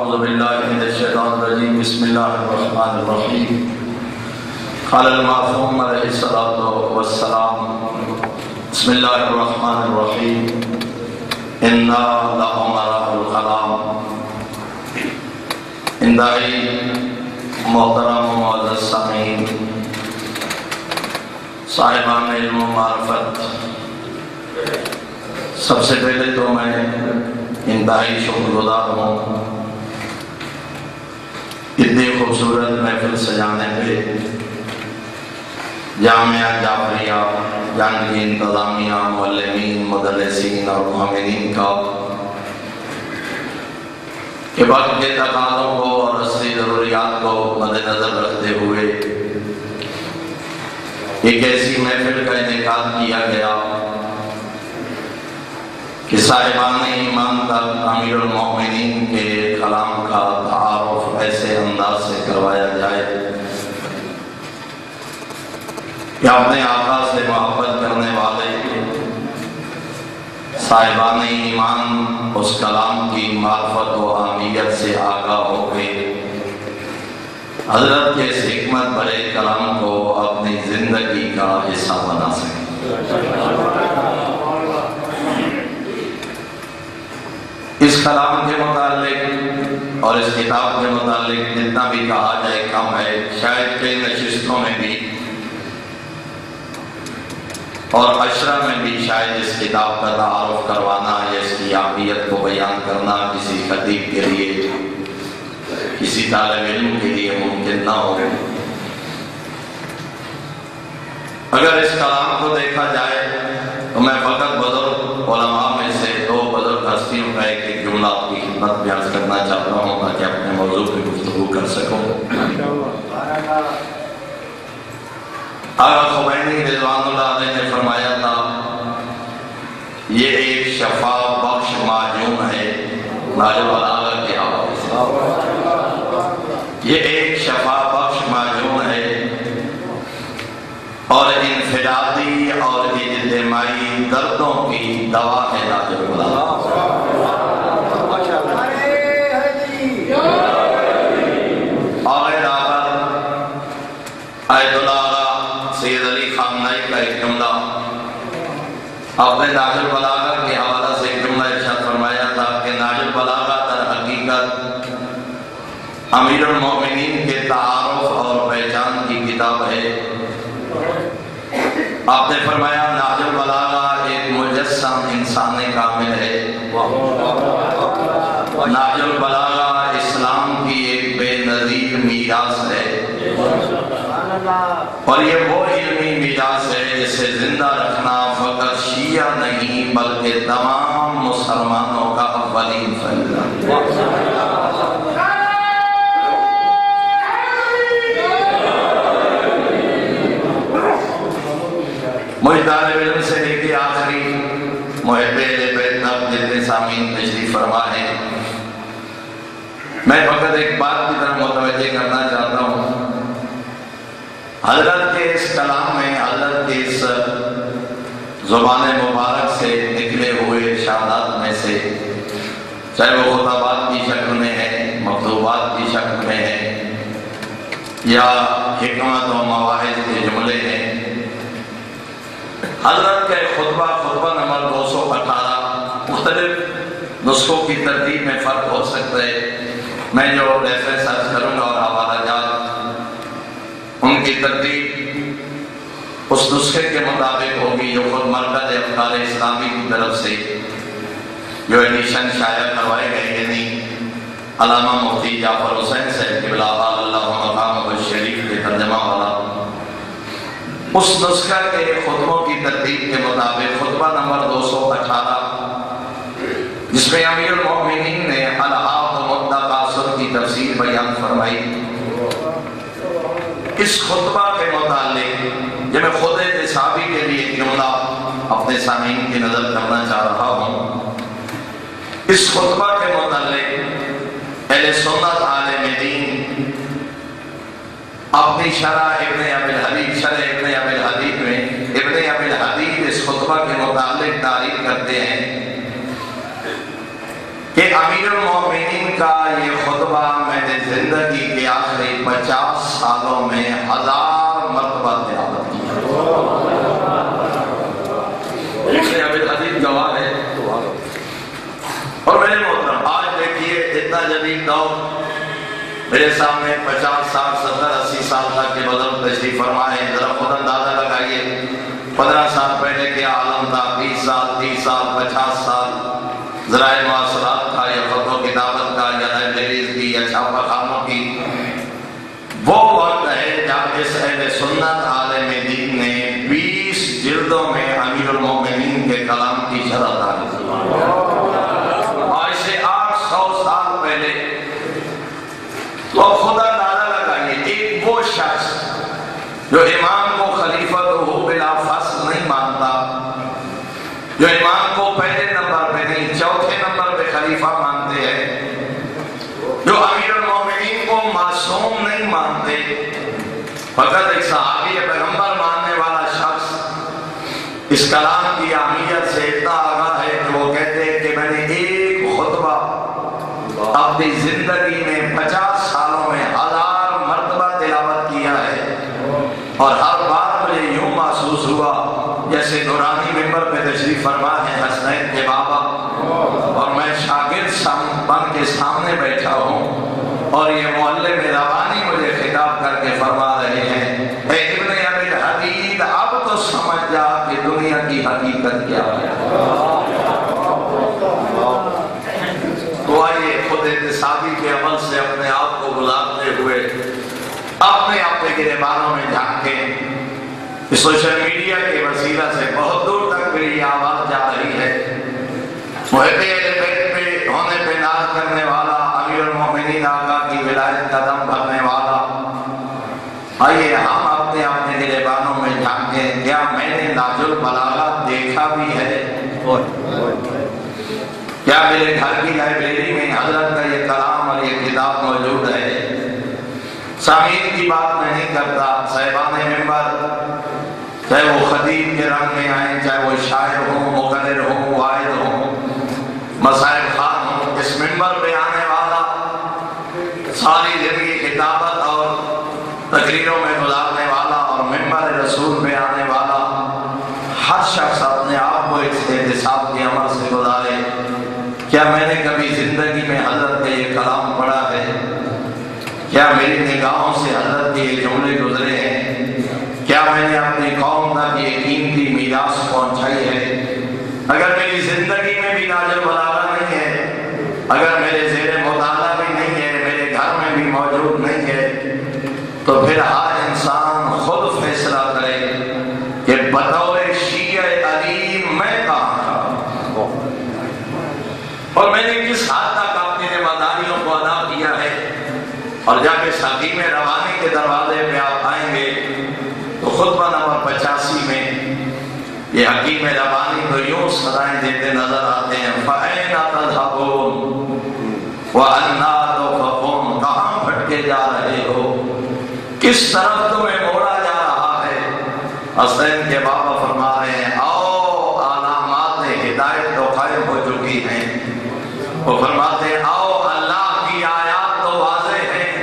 اعوذ باللہ من الشیطان الرجیم بسم اللہ الرحمن الرحیم قال المعصوم علیہ الصلاۃ والسلام بسم اللہ الرحمن الرحیم انا لنراہ الکلام انتہائی محترم معزز سامعین، صاحبان علم و معرفت، سب سے پہلے تو میں انتہائی شکر گزار ہوں اتنی خوبصورت محفل سجانے پہ جامعہ جعفریہ کی انتظامیہ، معلمین، مدرسین اور معاملین کا کہ وقت کے تقاضوں کو اور عصری ضروریات کو مد نظر رکھتے ہوئے ایک ایسی محفل کا انعقاد کیا گیا کہ صاحبان ایمان تک امیر المومنین کے کلام کا تعارف ایسے انداز سے کروایا جائے کہ اپنے آقا سے محبت کرنے والے صاحبان ایمان اس کلام کی معرفت و اہمیت سے آگاہ ہو گئے، حضرت کے اس حکمت بھرے کلام کو اپنی زندگی کا حصہ بنا سکیں۔ اس کلام کے متعلق اور اس کتاب کے متعلق جتنا بھی کہا جائے کم ہے، شاید کئی نشستوں میں بھی اور عشرہ میں بھی شاید اس کتاب کا تعارف کروانا یا اس کی اہمیت کو بیان کرنا کسی خطیب کے لیے، کسی طالب علم کے لیے ممکن نہ ہو۔ اگر اس کلام کو دیکھا جائے تو میں فقط بزرگ علماء میں سے دو بزرگ ہستیوں کا ایک جملہ آپ کی خدمت میں عرض کرنا چاہتا ہوں تاکہ اپنے موضوع پہ گفتگو کر سکوں۔ آقا خمینی رضوان اللہ علیہ نے فرمایا تھا، یہ ایک شفا بخش معجون ہے، نہج البلاغہ کے حوالے سے، یہ ایک شفا بخش معجون ہے اور انفرادی اور اجتماعی دردوں کی دوا ہے نہج البلاغہ۔ اور آیت اللہ سید علی خامنائی کا ایک جملہ اپنے نہج البلاغہ کے حوالہ سے ایک جملہ ارشاد فرمایا تھا کہ نہج البلاغہ در حقیقت امیر المومنین کے تعارف اور پہچان کی کتاب ہے۔ آپ نے فرمایا نہج البلاغہ ایک مجسم انسان کامل ہے، نہج البلاغہ اسلام کی ایک بے نظیر میراث ہے، اور یہ وہ علمی میراث ہے جسے زندہ رکھنا فقط شیعہ نہیں بلکہ تمام مسلمانوں کا اولین فریضہ ہے۔ مجھ طالب علم سے لے کے آخری محب اہل بیت تک جتنے سامعین تشریف فرما ہیں، میں فقط ایک بات کی طرف متوجہ کرنا چاہتا ہوں۔ حضرت کے اس کلام میں، حضرت کے اس زبان مبارک سے نکلے ہوئے ارشادات میں سے، چاہے وہ خطابات کی شکل میں ہے، مکتوبات کی شکل میں ہے یا حکمت و مواعظ کے جملے ہیں، حضرت کے خطبہ نمبر 218 مختلف نسخوں کی ترتیب میں فرق ہو سکتا ہے۔ میں جو ریفرنس سرچ کروں گا اور حوالہ جات ان کی ترتیب اس نسخے کے مطابق ہوگی جو خود مرکز افکار اسلامی کی طرف سے جو ایڈیشن شائع کروائے گئے، یعنی علامہ مفتی جعفر حسین صاحب قبلہ اللہ مقامہ الشریف کے ترجمہ والا، اس نسخہ کے خطبوں کی ترتیب کے مطابق خطبہ نمبر 218 جس میں امیر المومنین نے الحاق و متقاصر کی تفسیر بیان فرمائی، اس خطبہ کے متعلق جب میں خود احتسابی کے لیے ایک جملہ اپنے سامعین کی نظر کرنا چاہ رہا ہوں، اس خطبہ کے متعلق اہل سنت عالم دین اپنی شرح ابن ابی الحدیث میں ابن ابی الحدیث اس خطبہ کے متعلق تعریف کرتے ہیں کہ امیر المومنین کا یہ خطبہ میں نے زندگی کے آخری 50 سالوں میں 1000 مرتبہ تلاوت کی ہے۔ ابھی حدیث گواہ ہے۔ اور میرے محترم آج دیکھیے اتنا جدید دور، میرے سامنے 50 سال 70 80 سال تک کے بزرگ تشریف فرمائے، ذرا خود اندازہ لگائیے 15 سال پہلے کیا عالم تھا، 20 سال 30 سال 50 سال ذرائع مواصلات کا یا خط و کتابت کا یا لائبریریز کی یا چھاپہ خانوں کی۔ وہ وقت ہے جب اس اہل سنت عالم دین نے 20 جلدوں میں امیر المومنین کے کلام کی شرح داری کی۔ آج سے 800 سال پہلے تو خدا اندازہ لگائیے ایک وہ شخص جو امام کو خلیفہ تو بلا فصل نہیں مانتا، جو امام کو پہلے نمبر پہ نہیں 4تھے نمبر پہ خلیفہ مانتے ہیں، جو امیر المومنین کو معصوم نہیں مانتے، فقط ایک صحابی پیغمبر ماننے والا شخص اس کلام کی اہمیت سے اتنا آگاہ ہے کہ وہ کہتے ہیں کہ میں نے ایک خطبہ اپنی زندگی میں 50 سالوں میں 1000 مرتبہ تلاوت کیا ہے، اور ہر بار مجھے یوں محسوس ہوا جیسے نورانی ممبر پہ تشریف فرما ہے حسنین کے بابا، اور میں شاگرد بن کے سامنے بیٹھا ہوں، اور یہ معلم ربانی مجھے خطاب کر کے فرما رہے ہیں، اے ابن ابی الحدید اب تو سمجھ جا کہ دنیا کی حقیقت کیا ہے۔ تو آئیے خود احتسابی کے عمل سے اپنے آپ کو گزارتے ہوئے اپنے گریبانوں میں جھانکیں۔ سوشل میڈیا کے وسیلہ سے بہت دور تک میری آواز جا رہی ہے۔ محب اہل بیت پہ ہونے پہ ناز کرنے والا، امیر المومنین آقا کی ولایت کا دم بھرنے والا، آئیے ہم اپنے گریبانوں میں جھانکیں، کیا میں نے ناج البلاغہ دیکھا بھی ہے؟ کیا میرے گھر کی لائبریری میں حضرت کا یہ کلام اور یہ کتاب موجود ہے؟ سامعین کی بات میں نہیں کرتا، صاحبان ممبر چاہے وہ خطیب کے رنگ میں آئیں، چاہے وہ شاعر ہوں، مقرر ہوں، واعظ ہوں، مصائب خان ہوں، اس ممبر پہ آنے والا، ساری زندگی کتابت اور تقریروں میں گزارنے والا اور ممبر رسول پہ آنے والا، ہر شخص اپنے آپ کو اس احتساب کے عمل سے گزارے، کیا میں نے کبھی زندگی میں حضرت کا یہ کلام پڑھا ہے؟ کیا میری نگاہوں سے حضرت کے یہ جملے گزرے ہیں؟ کیا میں نے اپنی قوم تک یہ قیمتی میراث پہنچائی ہے؟ اگر میری زندگی میں بھی ناج البلاغہ نہیں ہے، اگر میرے زیر مطالعہ بھی نہیں ہے، میرے گھر میں بھی موجود نہیں ہے، تو پھر ہر انسان خود فیصلہ کرے کہ بطور شیعہ علی میں کہاں تھا، اور میں نے کس حد تک اپنی ذمہ داریوں کو ادا کیا ہے۔ اور جب اس حکیم روانی کے دروازے پہ آپ آئیں گے تو خطبہ نمبر 85 میں یہ حکیم روانی تو یوں صدائیں دیتے نظر آتے ہیں، فَأَيْنَ تَذْهَبُونَ وَأَنَّىٰ تُؤْفَكُونَ، کہاں بھٹکے جا رہے ہو، کس طرف تمہیں موڑا جا رہا ہے؟ حسین کے بابا فرما رہے ہیں آؤ علامات ہدایت تو قائم ہو چکی ہیں، وہ فرماتے ہیں آؤ اللہ کی آیات تو واضح ہیں،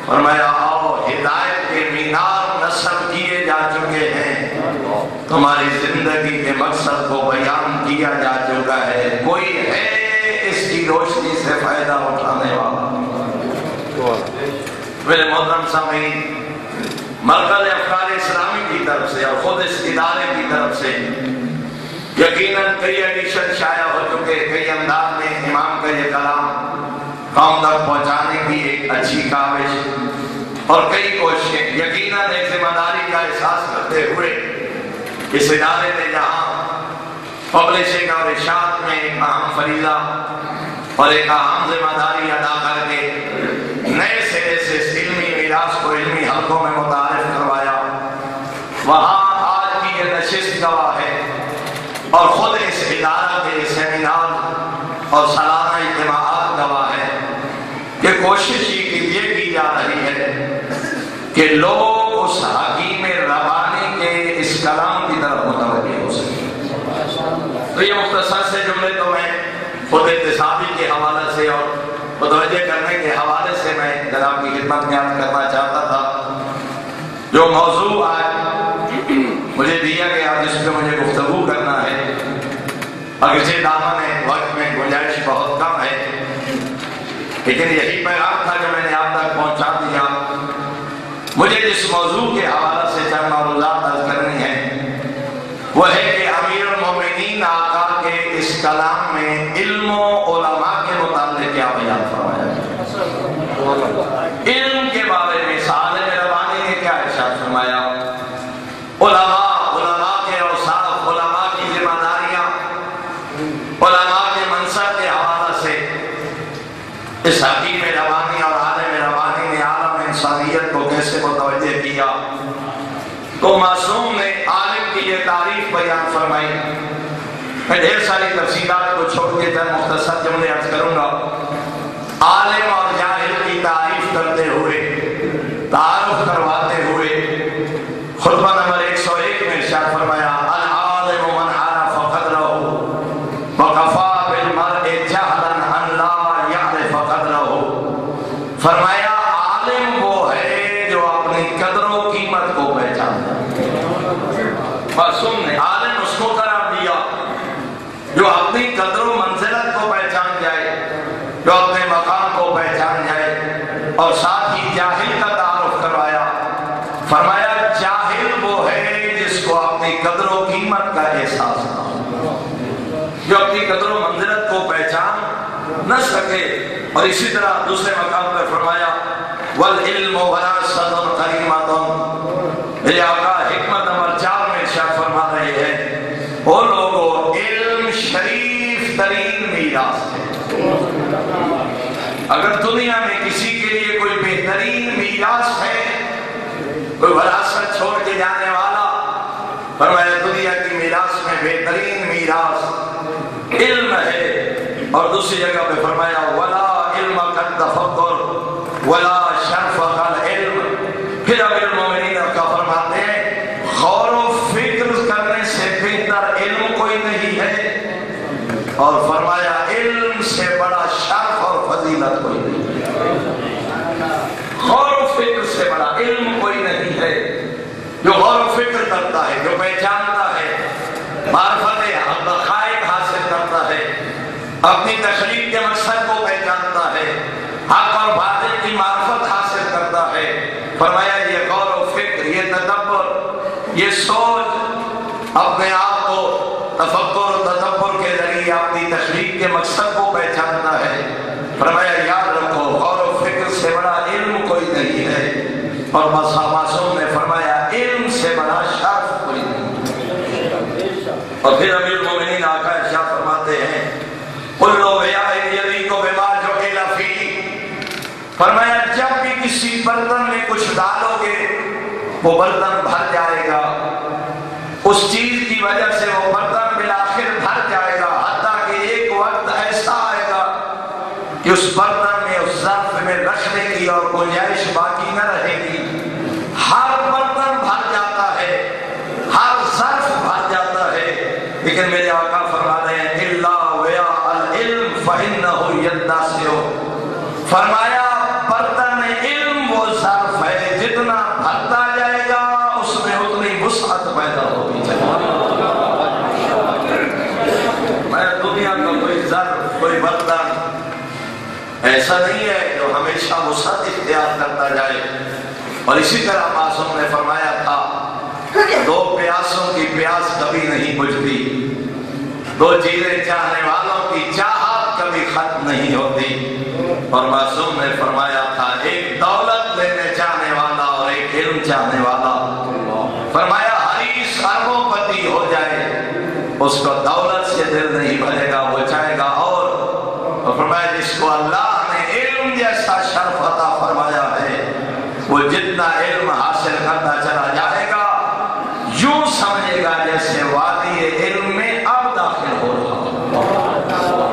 فرمایا آؤ ہدایت کے مینار نصب کیے جا چکے ہیں، تمہاری زندگی کے مقصد کو بیان کیا جا چکا ہے، کوئی ہے اس کی روشنی سے فائدہ اٹھانے والا؟ میرے محترم سامعین، مرکز افکار اسلامی کی طرف سے اور خود اس ادارے کی طرف سے یقیناً کئی ایڈیشن شائع ہو چکے، کئی انداز میں امام کا یہ کلام قوم تک پہنچانے کی ایک اچھی کاوش اور کئی کوششیں، یقیناً ایک ذمہ داری کا احساس کرتے ہوئے اس ادارے نے جہاں پبلشنگ اور ارشاد میں ایک اہم فریضہ اور ایک اہم ذمہ داری ادا کر کے نئے سرے سے اس علمی میراث کو علمی حلقوں میں متعارف کروایا، وہاں آج کی یہ نشست گواہ ہے، اور خود اس ادارہ کے سیمینار اور سالانہ اجتماعات گواہ ہے کہ کوشش یہ کی جا رہی ہے کہ لوگ اس حکیم ربانی کے اس کلام کی طرف متوجہ ہو سکیں۔ تو یہ مختصر سے جملے تو میں خود اختصابی کے حوالے سے اور متوجہ کرنے کے حوالے سے میں جناب کی خدمت میں عرض کرنا چاہتا تھا، جو موضوع آج مجھے دیا گیا جس پہ مجھے گفتگو کرنا ہے، اگرچہ دامن وقت میں گنجائش بہت کم ہے، لیکن یہی پیغام تھا جو میں نے آپ تک پہنچا دیا۔ مجھے جس موضوع کے حوالے سے چند معروضات عرض کرنی ہے وہ ہے کہ امیر المومنین آقا کے اس کلام میں علم و علماء کے متعلق کیا بیان فرمایا ہے۔ علم کے بارے میں سالم ربانی نے کیا ارشاد فرمایا، علماء کے اوصاف، علماء کی ذمہ داریاں، علماء کے منصب کے حوالے سے اس حکیم ربانی اور عالم ربانی نے عالم انسانیت کو کیسے متوجہ کیا۔ تو معصوم نے عالم کی یہ تعریف بیان فرمائی۔ میں ڈھیر ساری تفصیلات کو چھوڑ کے چند مختصر جملے عرض کروں گا۔ عالم اور جاہل کی تعریف کرتے ہوئے، تعارف کرواتے ہوئے خطبہ نمبر 101 میں ارشاد فرمایا، العالم من عرف قدرہ وکفا بالمرء جہلا ان لا یعرف قدرہ۔ فرمایا عالم وہ ہے جو اپنی قدر و قیمت کو پہچانتا ہے۔ معصوم نے عالم اس کو قرار دیا جو اپنی قدر و منزلت کو پہچان جائے، جو اپنے مقام کو پہچان جائے، اور ساتھ ہی جاہل کا تعارف کروایا۔ فرمایا جاہل وہ ہے جس کو اپنی قدر و قیمت کا احساس نہ ہو، جو اپنی قدر و منزلت کو پہچان نہ سکے۔ اور اسی طرح دوسرے مقام پر فرمایا والعلم وراثۃ کریمۃ۔ میرے آقا حکمت نمبر 4 میں ارشاد فرما رہے ہیں، وہ لوگوں علم شریف ترین میراث ہے۔ اگر دنیا میں کسی کے لیے کوئی بہترین میراث ہے، کوئی وراثت چھوڑ کے جانے والا، فرمایا دنیا کی میراث میں بہترین میراث علم ہے۔ اور دوسری جگہ پہ فرمایا ولا علم کالتفکر ولا شرف کالعلم۔ پھر امیر المومنین کا فرماتے ہیں غور و فکر کرنے سے بہتر علم کوئی نہیں ہے، اور فرمایا علم سے بڑا شرف اور فضیلت کوئی نہیں ہے۔ غور و فکر سے بڑا علم کوئی نہیں ہے۔ جو غور و فکر کرتا ہے، جو پہچانتا ہے، معرفت حقائق حاصل کرتا ہے، اپنی تخلیق کے مقصد کو پہچانتا ہے، حق اور باطل کی معرفت حاصل کرتا ہے، فرمایا یہ غور و فکر، یہ تدبر، یہ سوچ، اپنے آپ کو تفکر و تدبر کے ذریعے اپنی تخلیق کے مقصد کو پہچانتا ہے۔ فرمایا یاد رکھو غور و فکر سے بڑا علم کوئی نہیں ہے، اور معصوم نے فرمایا علم سے بڑا شرف کوئی نہیں۔ اور پھر امیر المومنین آقا ارشاد فرماتے ہیں کلو بیاء یلیق بما جعل فیہ۔ فرمایا جب بھی کسی برتن میں کچھ ڈالو گے وہ برتن بھر جائے گا، اس چیز کی وجہ سے وہ برتن بالآخر بھر جائے گا، حتیٰ کہ ایک وقت ایسا آئے گا کہ اس برتن میں، اس ظرف میں رکھنے کی اور گنجائش باقی نہ رہے گی۔ ہر برتن بھر جاتا ہے، ہر ظرف بھر جاتا ہے، لیکن میرے آقا فرما رہے ہیں الا ویاء العلم فإنہ یتسع۔ فرمایا برتن علم وہ ظرف ہے، جتنا بھرتا جائے گا اس میں اتنی وسعت پیدا ہوگی۔ میں دنیا کا کوئی ظرف، کوئی برتن ایسا نہیں ہے جو ہمیشہ وسعت اختیار کرتا جائے۔ اور اسی طرح معصوم نے فرمایا تھا دو پیاسوں کی پیاس کبھی نہیں بجھتی، دو چیزیں چاہنے والوں کی چاہت کبھی ختم نہیں ہوتی۔ اور معصوم نے فرمایا تھا ایک دولت لینے چاہنے والا اور ایک علم چاہنے والا، فرمایا حریص اربوں پتی ہو جائے اس کو دولت سے دل نہیں بھرے گا، وہ چاہے گا اور فرمایا جس کو اللہ نے علم جیسا شرف عطا فرمایا ہے وہ جتنا علم حاصل کرتا چلا جائے گا یوں سمجھے گا جیسے وادی علم میں اب داخل ہو رہا ہو۔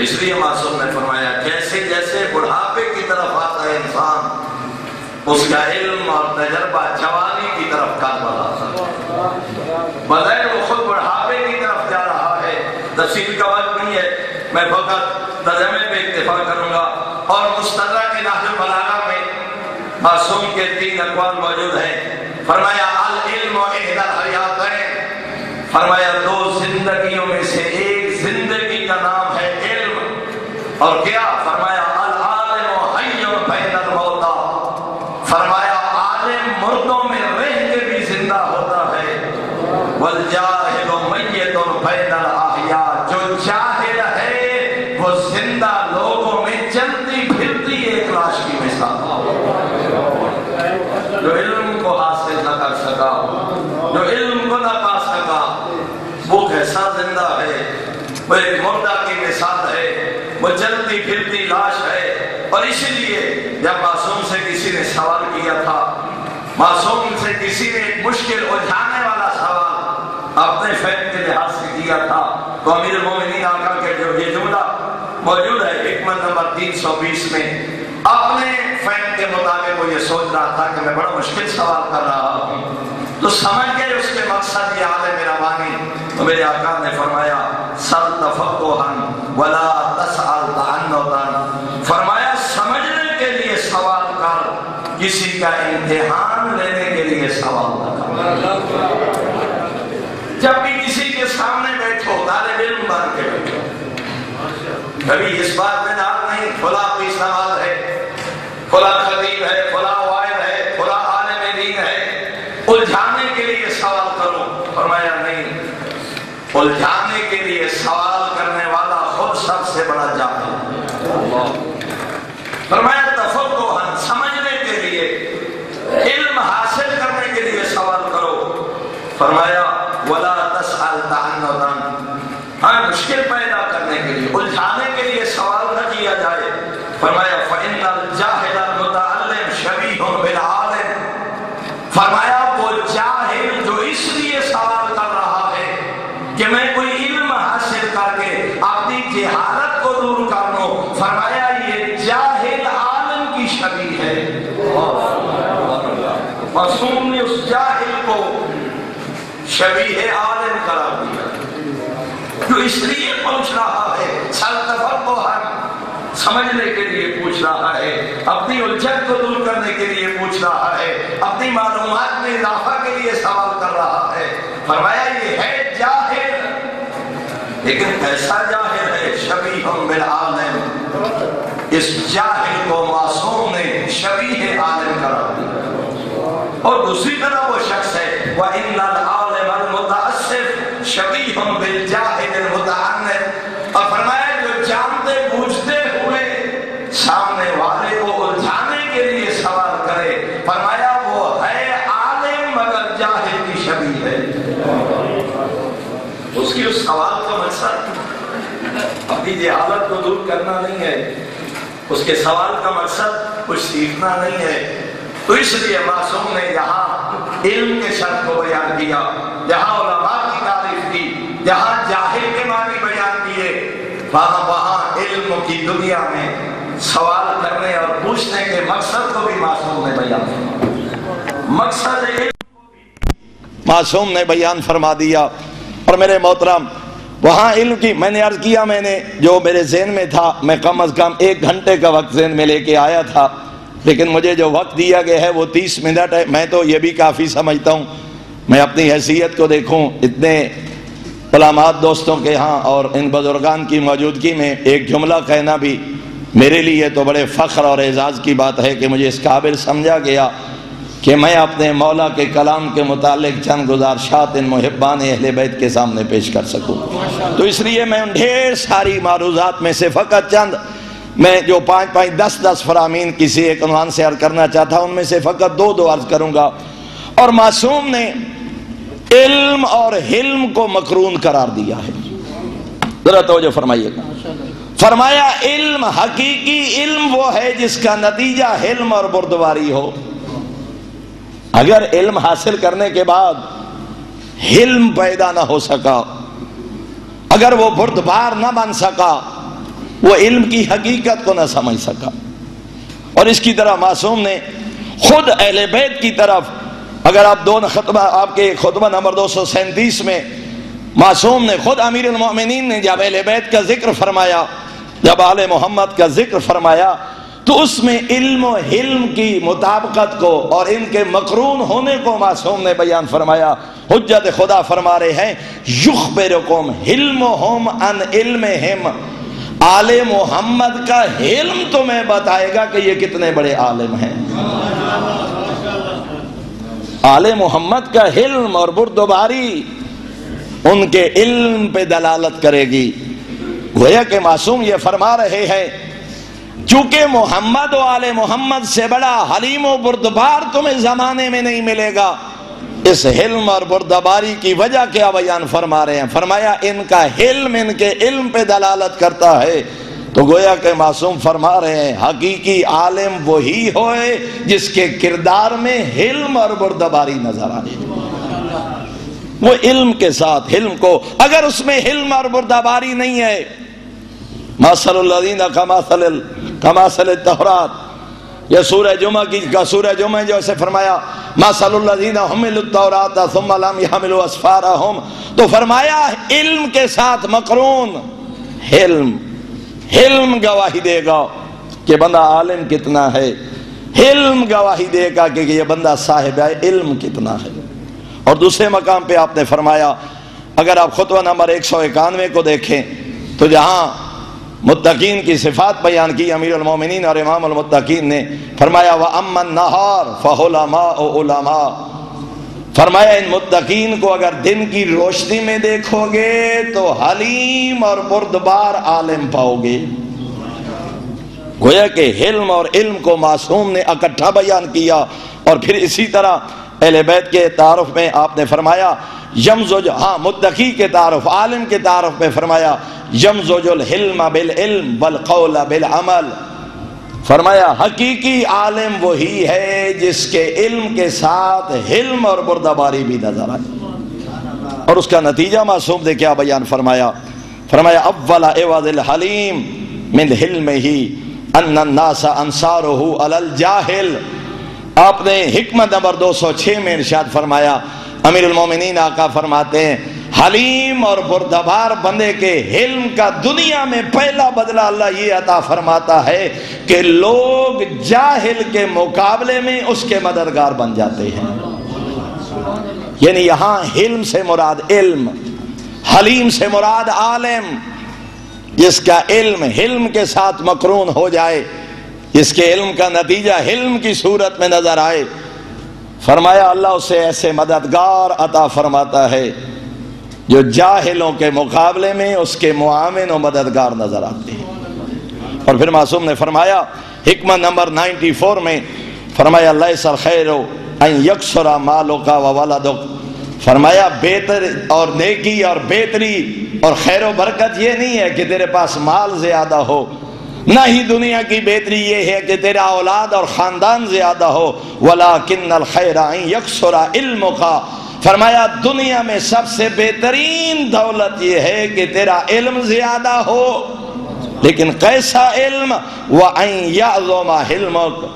اس لیے معصوم نے فرمایا جیسے جیسے بڑھاپے کی طرف آتا ہے انسان، اس کا علم اور تجربہ جوانی کی طرف کر رہا ہے، بظاہر وہ خود بڑھاپے کی طرف جا رہا ہے۔ تفصیل کا وقت نہیں ہے، میں فقط ترجمے پہ اکتفا کروں گا، اور مستدرک نہج البلاغہ میں معصوم کے 3 اقوال موجود ہیں۔ فرمایا العلم احدی الحیاتین، فرمایا 2 زندگیوں میں سے ایک زندگی کا نام ہے علم، اور کیا فرمایا العالم حی بین الموتى، فرمایا عالم مردوں میں رہ کے بھی زندہ ہوتا ہے، والجاہل میت بین الاحیاء، جو جاہل ہے وہ زندہ لوگوں میں چلتی پھرتی ایک لاش کی مثال، جو علم کو حاصل نہ کر سکا، جو علم کو نہ پا سکا، وہ کیسا زندہ ہے؟ وہ ایک مردہ کی مثال ہے، وہ چلتی پھرتی لاش ہے۔ اور اسی لیے جب معصوم سے کسی نے سوال کیا تھا، معصوم سے کسی نے ایک مشکل الجھانے والا سوال اپنے فہم کے لحاظ سے کیا تھا، تو امیر المومنین آقا کے جو یہ جملہ موجود ہے حکمت نمبر 320 میں، اپنے فہم کے مطابق وہ یہ سوچ رہا تھا کہ میں بڑا مشکل سوال کر رہا ہوں، تو سمجھ گئے اس کے مقصد یہ عالم ربانی، تو میرے آقا نے فرمایا سل تفقہا ولا تسأل تعنتا، فرمایا سمجھنے کے لیے سوال کر، کسی کا امتحان لینے کے لیے سوال نہ کر۔ جب بھی کسی کے سامنے بیٹھو طالب علم بن کے بیٹھو، کبھی اس بات میں ڈال نہیں فلاں کوئی سوال ہے، فلاں خطیب ہے، فلاں وائد ہے، فلاں عالم دین ہے، الجھانے کے لیے سوال کرو، فرمایا نہیں، الجھانے کے لیے سوال کرنے والا خود سب سے بڑا جاہل ہے۔ فرمایا تفقہاً، سمجھنے کے لیے، علم حاصل کرنے کے لیے سوال کرو، فرمایا ولا تسأل تعنتا، ہاں مشکل پیدا کرنے کے لیے، الجھانے کے لیے سوال نہ کیا جائے، فرمایا فإن الجاہل المتعلم شبیہ بالعالم، فرمایا وہ جاہل جو اس لیے سوال کر رہا ہے کہ میں کوئی علم حاصل کر کے اپنی جہالت کو دور کر لوں، فرمایا یہ جاہل عالم کی شبیہ ہے۔ معصوم نے اس جاہل کو شبیہ عالم قرار دیا، جو اس لیے پوچھ رہا ہے، سل تفقہا، سمجھنے کے لیے پوچھ رہا ہے، اپنی الجھن کو دور کرنے کے لیے پوچھ رہا ہے، اپنی معلومات میں اضافہ کے لیے سوال کر رہا ہے، فرمایا یہ ہے جاہل، لیکن کیسا جاہل ہے؟ شبیہ بالعالم، اس جاہل کو معصوم نے شبیہ عالم قرار دیا۔ اور دوسری طرح وہ شخص ہے وَإِنَّ الْعَالِمَ الْمُتَعَسِّفِ شَبِيهٌ بِالْجَاهِلِ الْمُتَعَنِّتِ، اور فرمایا جو جانتے بوجھتے ہوئے سامنے والے کو الجھانے کے لیے سوال کرے، فرمایا وہ ہے عالم مگر جاہل کی شبیہ ہے۔ اس کی اس سوال کا مقصد اپنی جہالت کو دور کرنا نہیں ہے، اس کے سوال کا مقصد کچھ سیکھنا نہیں ہے، تو اس لیے معصوم نے یہاں علم کے شرط کو بیان کیا، جہاں علماء کی تعریف کی، جہاں جاہل کے معنی بیان کیے، وہاں علم کی دنیا میں سوال کرنے اور پوچھنے کے مقصد کو بھی معصوم نے بیان فرما، مقصد معصوم نے بیان فرما دیا۔ اور میرے محترم وہاں علم کی میں نے عرض کیا، میں نے جو میرے ذہن میں تھا میں کم از کم 1 گھنٹے کا وقت ذہن میں لے کے آیا تھا، لیکن مجھے جو وقت دیا گیا ہے وہ 30 منٹ ہے، میں تو یہ بھی کافی سمجھتا ہوں، میں اپنی حیثیت کو دیکھوں، اتنے علامات دوستوں کے ہاں اور ان بزرگان کی موجودگی میں ایک جملہ کہنا بھی میرے لیے تو بڑے فخر اور اعزاز کی بات ہے کہ مجھے اس قابل سمجھا گیا کہ میں اپنے مولا کے کلام کے متعلق چند گزارشات ان محبان اہل بیت کے سامنے پیش کر سکوں۔ تو اس لیے میں ان ڈھیر ساری معروضات میں سے فقط چند، میں جو 5 10 فرامین کسی ایک عنوان سے عرض کرنا چاہتا ہوں، ان میں سے فقط 2 عرض کروں گا۔ اور معصوم نے علم اور حلم کو مقرون قرار دیا ہے، ذرا توجہ فرمائیے گا۔ فرمایا علم، حقیقی علم وہ ہے جس کا نتیجہ حلم اور بردباری ہو۔ اگر علم حاصل کرنے کے بعد حلم پیدا نہ ہو سکا، اگر وہ بردبار نہ بن سکا، وہ علم کی حقیقت کو نہ سمجھ سکا۔ اور اس کی طرح معصوم نے خود اہل بیت کی طرف، اگر آپ خطبہ آپ کے خطبہ نمبر 237 میں معصوم نے خود امیر المومنین نے جب اہل بیت کا ذکر فرمایا، جب آل محمد کا ذکر فرمایا، تو اس میں علم و حلم کی مطابقت کو اور ان کے مقرون ہونے کو معصوم نے بیان فرمایا۔ حجت خدا فرما رہے ہیں یخبرکم حلمہم عن علمہم، آل محمد کا علم تمہیں بتائے گا کہ یہ کتنے بڑے عالم ہیں۔ آل محمد کا علم اور بردباری ان کے علم پہ دلالت کرے گی۔ گویا کہ معصوم یہ فرما رہے ہیں چونکہ محمد و آل محمد سے بڑا حلیم و بردبار تمہیں زمانے میں نہیں ملے گا۔ اس حلم اور بردباری کی وجہ کیا بیان فرما رہے ہیں؟ فرمایا ان کا حلم ان کے علم پہ دلالت کرتا ہے۔ تو گویا کہ معصوم فرما رہے ہیں حقیقی عالم وہی ہوئے جس کے کردار میں حلم اور بردباری نظر آئے۔ وہ علم کے ساتھ حلم کو، اگر اس میں حلم اور بردباری نہیں ہے، مثل الذین کمثل التوراۃ، یہ سورہ جمعہ کی سورہ جمعہ جو اسے فرمایا مثل الذین حملوا التوراۃ ثم لم يحملوا اسفارہم، تو فرمایا علم کے ساتھ مقرون علم گواہی دے گا کہ بندہ عالم کتنا ہے، علم گواہی دے گا کہ یہ بندہ صاحب علم کتنا ہے۔ اور دوسرے مقام پہ آپ نے فرمایا، اگر آپ خطبہ نمبر 191 کو دیکھیں تو جہاں متقین کی صفات بیان کی امیر المومنین اور امام المتقین نے، فرمایا وَأَمَّا النَّهَارُ فَعُلَمَاءُ عُلَمَاء، فرمایا ان متقین کو اگر دن کی روشنی میں دیکھو گے تو حلیم اور بردبار عالم پاؤ گے۔ گویا کہ حلم اور علم کو معصوم نے اکٹھا بیان کیا۔ اور پھر اسی طرح اہل بیت کے تعارف میں آپ نے فرمایا یمزج، متقی کے تعارف، عالم کے تعارف میں فرمایا یمزج الحلم بالعلم والقول بالعمل، فرمایا حقیقی عالم وہی ہے جس کے علم کے ساتھ حلم اور بردباری بھی نظر آئے۔ اور اس کا نتیجہ معصوم نے کیا بیان فرمایا؟ فرمایا اول عوض الحلیم من حلمہ ان الناس انصارہ علی الجاہل۔ آپ نے حکمت نمبر 206 میں ارشاد فرمایا، امیر المومنین آقا فرماتے ہیں حلیم اور بردبار بندے کے حلم کا دنیا میں پہلا بدلہ اللہ یہ عطا فرماتا ہے کہ لوگ جاہل کے مقابلے میں اس کے مددگار بن جاتے ہیں۔ یعنی یہاں حلم سے مراد علم، حلیم سے مراد عالم، جس کا علم حلم کے ساتھ مقرون ہو جائے، جس کے علم کا نتیجہ حلم کی صورت میں نظر آئے، فرمایا اللہ اسے ایسے مددگار عطا فرماتا ہے جو جاہلوں کے مقابلے میں اس کے معاون و مددگار نظر آتے ہیں۔ اور پھر معصوم نے فرمایا حکمت نمبر 94 میں، فرمایا لیس الخیر ان یکثر مالک و ولدک، فرمایا بہتر اور نیکی اور بہتری اور خیر و برکت یہ نہیں ہے کہ تیرے پاس مال زیادہ ہو، نہ ہی دنیا کی بہتری یہ ہے کہ تیرا اولاد اور خاندان زیادہ ہو، ولیکن الخیر ان یکثر علمک، فرمایا دنیا میں سب سے بہترین دولت یہ ہے کہ تیرا علم زیادہ ہو، لیکن کیسا علم؟ وَأَن يَعْظُمَ حِلْمُكَ،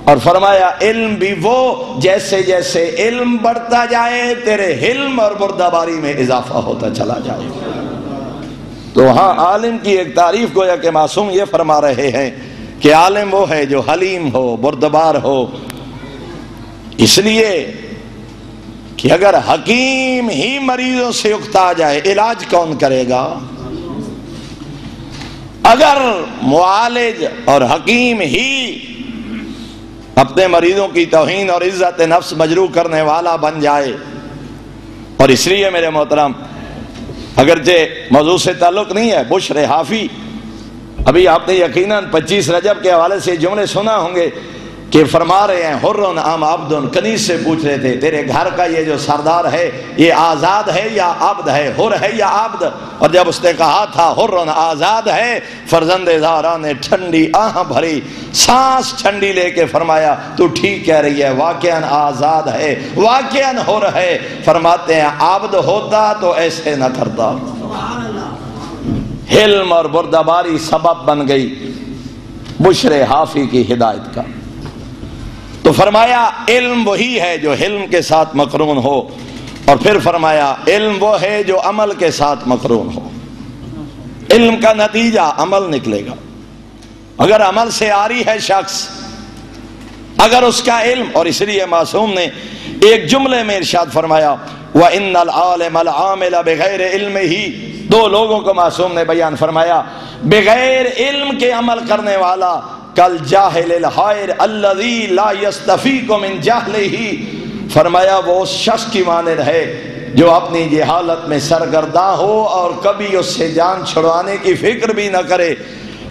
اور فرمایا علم بھی وہ جیسے جیسے علم بڑھتا جائے تیرے حلم اور بردباری میں اضافہ ہوتا چلا جائے۔ تو وہاں عالم کی ایک تعریف گویا کہ معصوم یہ فرما رہے ہیں کہ عالم وہ ہے جو حلیم ہو، بردبار ہو، اس لیے کہ اگر حکیم ہی مریضوں سے اکتا جائے علاج کون کرے گا؟ اگر معالج اور حکیم ہی اپنے مریضوں کی توہین اور عزت نفس مجروح کرنے والا بن جائے، اور اس لیے میرے محترم اگرچہ موضوع سے تعلق نہیں ہے، بشر حافی، ابھی آپ نے یقیناً 25 رجب کے حوالے سے جملے سنا ہوں گے کہ فرما رہے ہیں حرن ام عبدن، کنیز سے پوچھ رہے تھے تیرے گھر کا یہ جو سردار ہے یہ آزاد ہے یا عبد ہے، حر ہے یا عبد؟ اور جب اس نے کہا تھا حرن آزاد ہے، فرزند زہرا نے ٹھنڈی آہ بھری، سانس ٹھنڈی لے کے فرمایا تو ٹھیک کہہ رہی ہے، واقعاً آزاد ہے، واقعاً حر ہے۔ فرماتے ہیں عبد ہوتا تو ایسے نہ کرتا۔ حلم اور بردباری سبب بن گئی بشر حافی کی ہدایت کا۔ تو فرمایا علم وہی ہے جو حلم کے ساتھ مقرون ہو، اور پھر فرمایا علم وہ ہے جو عمل کے ساتھ مقرون ہو، علم کا نتیجہ عمل نکلے گا۔ اگر عمل سے عاری ہے شخص، اگر اس کا علم، اور اس لیے معصوم نے ایک جملے میں ارشاد فرمایا وَإِنَّ الْعَالِمَ الْعَامِلَ بِغَيْرِ عِلْمِهِ، دو لوگوں کو معصوم نے بیان فرمایا، بغیر علم کے عمل کرنے والا کالجاہل الحائر الذی لا یستفیق من جہلہ، فرمایا وہ اس شخص کی مانند ہے جو اپنی جہالت میں سرگرداں ہو اور کبھی اس سے جان چھڑوانے کی فکر بھی نہ کرے۔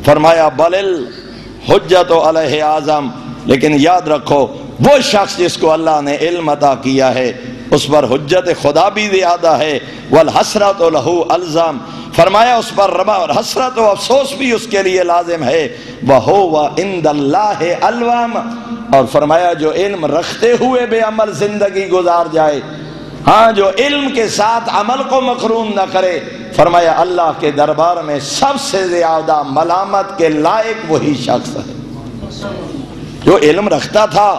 فرمایا بل الحجت علیہ اعظم، لیکن یاد رکھو وہ شخص جس کو اللہ نے علم عطا کیا ہے اس پر حجت خدا بھی زیادہ ہے، والحسرت لہ الزام، فرمایا اس پر ربا اور حسرت و افسوس بھی اس کے لیے لازم ہے، وَهُوَ عِنْدَ اللَّهِ الْوَامِ، اور فرمایا جو علم رکھتے ہوئے بے عمل زندگی گزار جائے، ہاں جو علم کے ساتھ عمل کو مقرون نہ کرے، فرمایا اللہ کے دربار میں سب سے زیادہ ملامت کے لائق وہی شخص ہے جو علم رکھتا تھا۔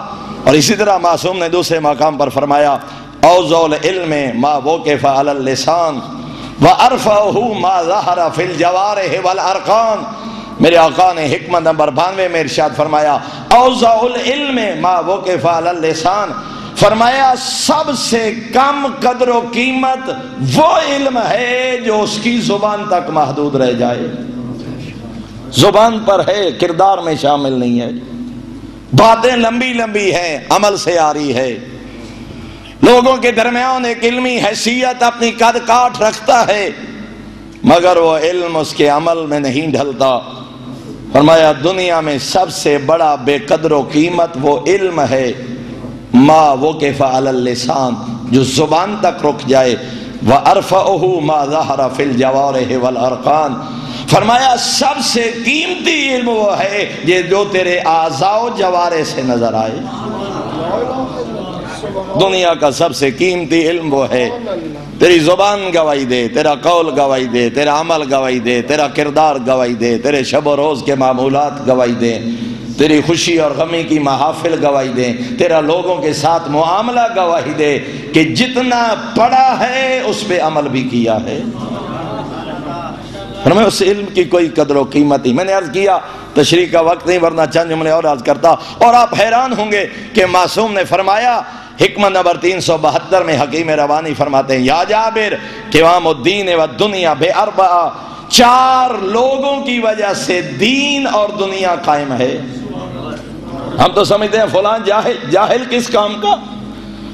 اور اسی طرح معصوم نے دوسرے مقام پر فرمایا اوضع العلم ما وقف علی اللسان وارفعہ ما ظہر فی الجوارح والارکان، میرے آقا نے حکمت نمبر 92 میں ارشاد فرمایا اوضع العلم ما وقف علی اللسان، فرمایا سب سے کم قدر و قیمت وہ علم ہے جو اس کی زبان تک محدود رہ جائے، زبان پر ہے، کردار میں شامل نہیں ہے، باتیں لمبی لمبی ہیں، عمل سے آری ہے، لوگوں کے درمیان ایک علمی حیثیت اپنی قد کاٹ رکھتا ہے مگر وہ علم اس کے عمل میں نہیں ڈھلتا۔ فرمایا دنیا میں سب سے بڑا بے قدر و قیمت وہ علم ہے ما وقف علی اللسان، جو زبان تک رک جائے، وَأَرْفَعُهُ مَا ظَهَرَ فِي الْجَوَارِحِ وَالْأَرْقَانِ، فرمایا سب سے قیمتی علم وہ ہے یہ جو تیرے اعضاء و جوارح سے نظر آئے۔ دنیا کا سب سے قیمتی علم وہ ہے تیری زبان گواہی دے، تیرا قول گواہی دے، تیرا عمل گواہی دے، تیرا کردار گواہی دے، تیرے شب و روز کے معمولات گواہی دے، تیری خوشی اور غمی کی محافل گواہی دیں، تیرا لوگوں کے ساتھ معاملہ گواہی دے کہ جتنا پڑھا ہے اس پہ عمل بھی کیا ہے۔ فرمایا اس علم کی کوئی قدر و قیمت ہی، میں نے عرض کیا تشریح کا وقت نہیں ورنہ چند جملے اور عرض کرتا، اور آپ حیران ہوں گے کہ معصوم نے فرمایا حکمت نمبر 372 میں حکیم ربانی فرماتے ہیں یا جابر قوام الدین والدنیا باربعہ، 4 لوگوں کی وجہ سے دین اور دنیا قائم ہے۔ ہم تو سمجھتے ہیں فلاں جاہل کس کام کا،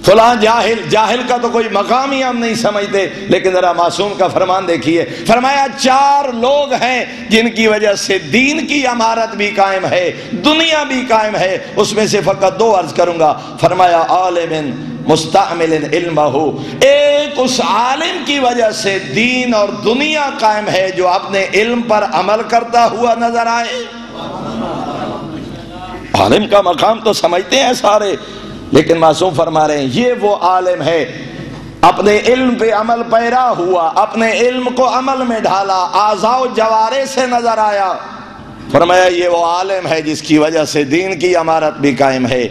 فلاں جاہل کا تو کوئی مقام ہی ہم نہیں سمجھتے، لیکن ذرا معصوم کا فرمان دیکھیے، فرمایا 4 لوگ ہیں جن کی وجہ سے دین کی عمارت بھی قائم ہے، دنیا بھی قائم ہے، اس میں سے فقط 2 عرض کروں گا۔ فرمایا عالم مستعمل علمہ، ایک اس عالم کی وجہ سے دین اور دنیا قائم ہے جو اپنے علم پر عمل کرتا ہوا نظر آئے۔ عالم کا مقام تو سمجھتے ہیں سارے، لیکن معصوم فرما رہے ہیں یہ وہ عالم ہے اپنے علم پہ عمل پیرا ہوا، اپنے علم کو عمل میں ڈھالا، اعضاء و جوارح سے نظر آیا۔ فرمایا یہ وہ عالم ہے جس کی وجہ سے دین کی عمارت بھی قائم ہے،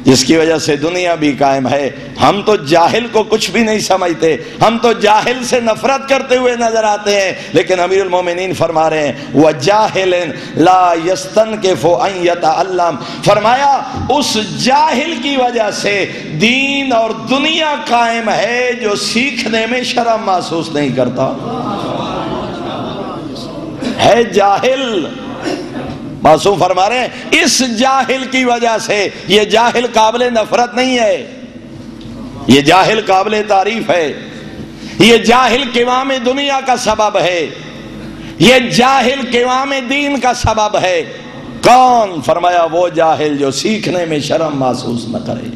جس کی وجہ سے دنیا بھی قائم ہے۔ ہم تو جاہل کو کچھ بھی نہیں سمجھتے، ہم تو جاہل سے نفرت کرتے ہوئے نظر آتے ہیں، لیکن امیر المومنین فرما رہے ہیں وَجَاهِلٍ لَا يَسْتَنْكِفُ أَنْ يَتَعَلَّمْ، فرمایا اس جاہل کی وجہ سے دین اور دنیا قائم ہے جو سیکھنے میں شرم محسوس نہیں کرتا، ہے جاہل۔ معصوم فرما رہے ہیں اس جاہل کی وجہ سے، یہ جاہل قابل نفرت نہیں ہے، یہ جاہل قابل تعریف ہے، یہ جاہل قوام دنیا کا سبب ہے، یہ جاہل قوام دین کا سبب ہے۔ کون؟ فرمایا وہ جاہل جو سیکھنے میں شرم محسوس نہ کرے،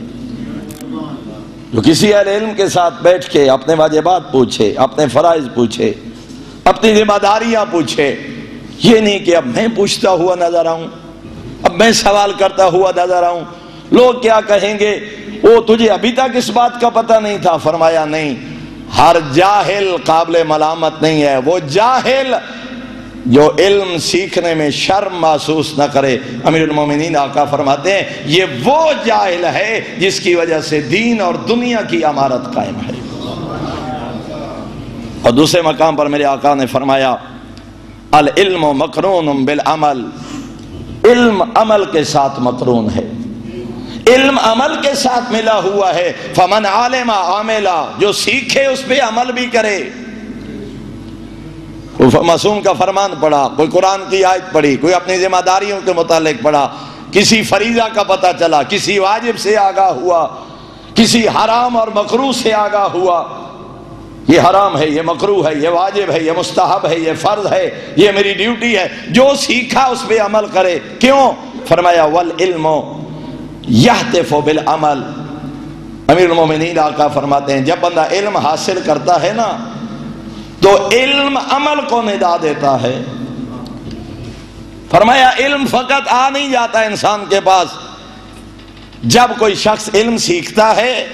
جو کسی اہل علم کے ساتھ بیٹھ کے اپنے واجبات پوچھے، اپنے فرائض پوچھے، اپنی ذمہ داریاں پوچھے، یہ نہیں کہ اب میں پوچھتا ہوا نظر آؤں، اب میں سوال کرتا ہوا نظر آؤں، لوگ کیا کہیں گے، وہ تجھے ابھی تک اس بات کا پتہ نہیں تھا۔ فرمایا نہیں، ہر جاہل قابل ملامت نہیں ہے، وہ جاہل جو علم سیکھنے میں شرم محسوس نہ کرے۔ امیر المومنین آقا فرماتے ہیں یہ وہ جاہل ہے جس کی وجہ سے دین اور دنیا کی عمارت قائم ہے۔ اور دوسرے مقام پر میرے آقا نے فرمایا العلم مقرون بالعمل، علم عمل کے ساتھ مقرون ہے، علم عمل کے ساتھ ملا ہوا ہے۔ فمن علم عمل، جو سیکھے اس پہ عمل بھی کرے۔ کوئی معصوم کا فرمان پڑھا، کوئی قرآن کی آیت پڑھی، کوئی اپنی ذمہ داریوں کے متعلق پڑھا، کسی فریضہ کا پتہ چلا، کسی واجب سے آگاہ ہوا، کسی حرام اور مکروہ سے آگاہ ہوا، یہ حرام ہے، یہ مکروہ ہے، یہ واجب ہے، یہ مستحب ہے، یہ فرض ہے، یہ میری ڈیوٹی ہے، جو سیکھا اس پہ عمل کرے۔ کیوں؟ فرمایا والعلم یہتف بالعمل۔ امیر المومنین آقا فرماتے ہیں جب بندہ علم حاصل کرتا ہے نا تو علم عمل کو ندا دیتا ہے۔ فرمایا علم فقط آ نہیں جاتا انسان کے پاس، جب کوئی شخص علم سیکھتا ہے